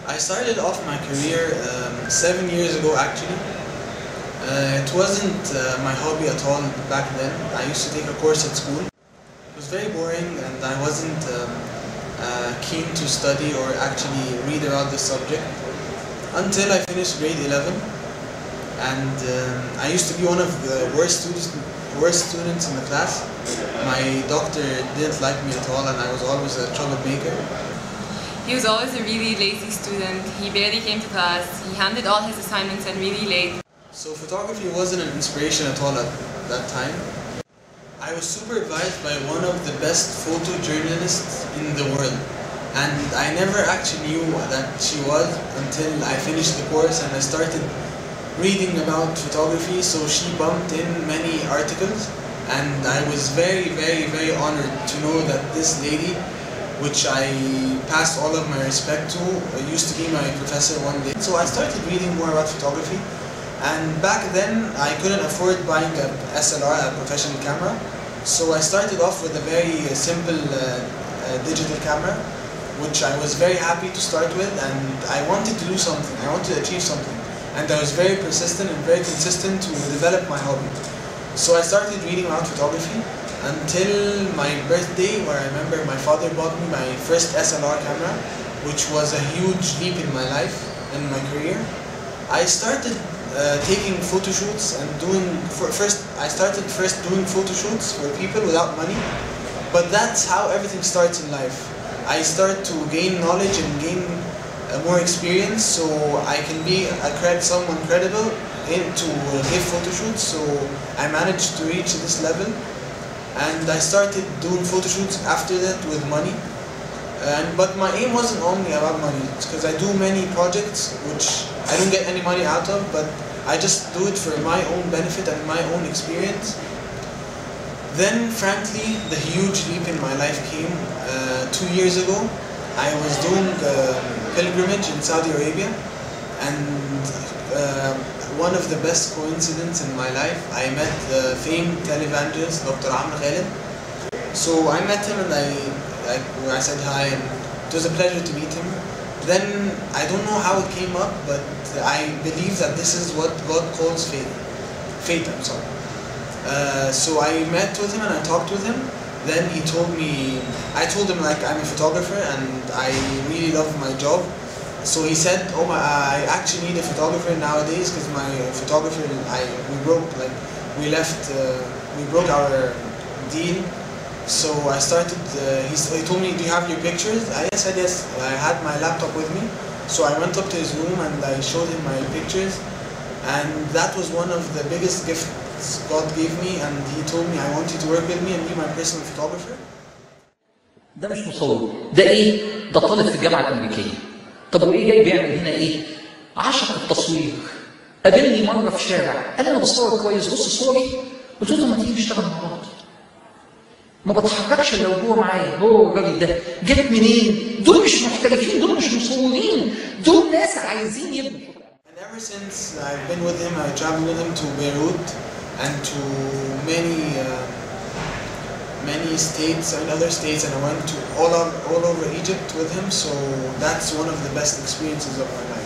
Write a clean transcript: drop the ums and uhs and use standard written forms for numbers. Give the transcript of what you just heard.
I started off my career 7 years ago actually. It wasn't my hobby at all back then. I used to take a course at school. It was very boring and I wasn't keen to study or actually read about this subject until I finished grade 11. And I used to be one of the worst students in the class. My doctor didn't like me at all and I was always a troublemaker. He was always a really lazy student. He barely came to class. He handed all his assignments in really late. So photography wasn't an inspiration at all at that time. I was supervised by one of the best photojournalists in the world. And I never actually knew that she was until I finished the course and I started reading about photography. So she bumped in many articles and I was very honored to know that this lady, which I passed all of my respect to, used to be my professor one day. So I started reading more about photography, and back then I couldn't afford buying a SLR, a professional camera. So I started off with a very simple digital camera, which I was very happy to start with, and I wanted to do something, I wanted to achieve something. And I was very persistent and very consistent to develop my hobby. So I started reading about photography until my birthday, where I remember my father bought me my first SLR camera, which was a huge leap in my life and my career. I started taking photo shoots and I started first doing photo shoots for people without money, but that's how everything starts in life. I start to gain knowledge and gain more experience, so I can be someone credible to give photo shoots. So I managed to reach this level. And I started doing photo shoots after that with money. But my aim wasn't only about money, because I do many projects which I don't get any money out of, but I just do it for my own benefit and my own experience. Then, frankly, the huge leap in my life came 2 years ago. I was doing a pilgrimage in Saudi Arabia, and one of the best coincidences in my life, I met the famed televangelist Dr. Ahmed Kadry. So I met him and I said hi, and it was a pleasure to meet him. Then I don't know how it came up, but I believe that this is what God calls fate. I'm sorry. So I met with him and I talked with him. Then he told me, I told him like I'm a photographer and I really love my job. So he said, "Oh my, I actually need a photographer nowadays because my photographer, we broke our deal." So I started. He told me, "Do you have your pictures?" I said yes. I had my laptop with me, so I went up to his room and I showed him my pictures, and that was one of the biggest gifts God gave me. And he told me, "I want you to work with me and be my personal photographer." ده مش مصور، ده ايه؟ ده طالب في الجامعة الأمريكية. طب وايه جاي بيعمل هنا ايه؟ عشق التصوير. قابلني مره في شارع قال انا بصور كويس بص صوري. قلت له ما تيجي نشتغل مع بعض. ما بتحركش الا وهو معايا. هو الراجل ده جاب منين؟ دول مش محترفين، دول مش مصورين، دول ناس عايزين يبنوا. And ever since I've been with him, I traveled with him to Beirut and to many states and other states, and I went to all over Egypt with him, so that's one of the best experiences of my life.